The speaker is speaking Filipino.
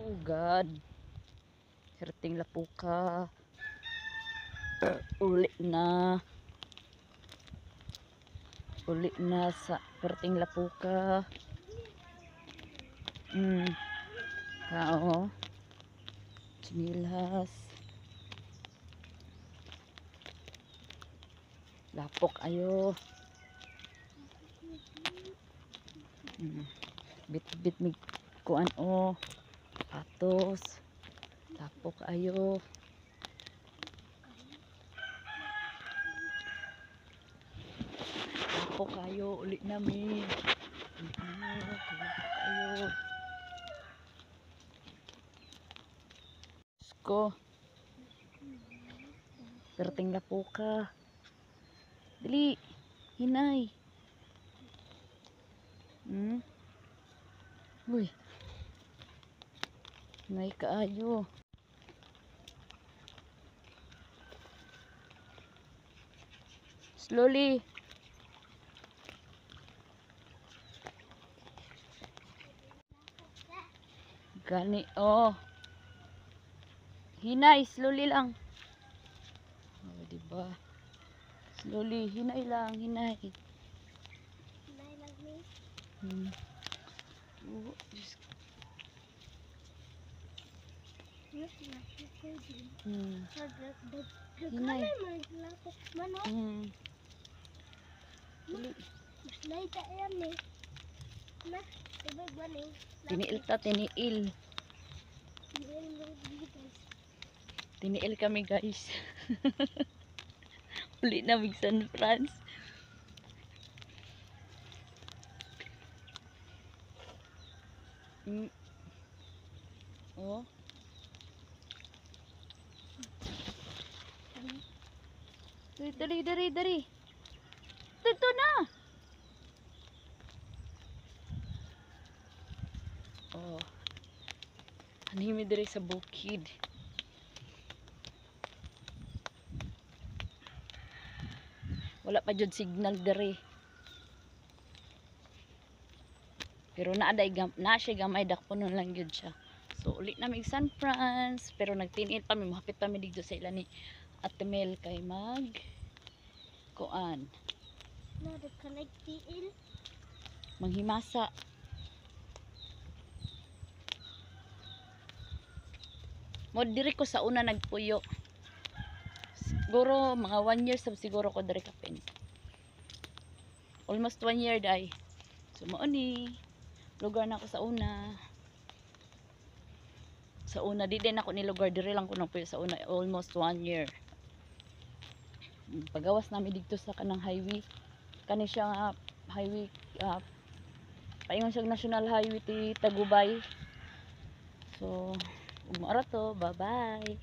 Oh God. Herting lapuka. Uli na. Uli na sa herting lapuka. Kao. Chinilas. Lapok ayo. Bit-bit mig kuan o. Patos. Lapok ayo. Lapok ayo. Uli namin. Lapok ayo. Sko. Perting lapuka. Dili. Hinay. Uy. Hinay kaayo. Slowly. Gani. Oh. Hinay. Slowly lang. Oh, diba? Slowly. Hinay lang. Hinay. Hinay lang ni. Oh, Diyos. Hinay. Maslay ta yan eh. Na, tibay ba ni? Tiniil ta, tiniil. Tiniil kami guys. Uli na mig San France. Oh. Dari. Dito na. Oh. Animi diri sa bukid. Wala pa jud signal diri. Pero na siya gamay dakponon lang jud siya. So uli na mig San France, pero nagtinit pa mi, mahapit pa mi dito sa ila ni Ate Mel kay mag kuan. Na nagkalag tiil. Manghimasa. Mo diri ko sa una nagpuyo. Siguro mga 1 year sab siguro ko diri kapin. Almost 1 year dai. So mao ni lugar na ako sa una. Sa una di din ako ni lugar diri lang ko nagpuyo sa una almost 1 year. Pagawas namin dito sa kanang highway. Kani siya nga highway paingon siya national highway ti Tagubay. So, umara to. Bye-bye.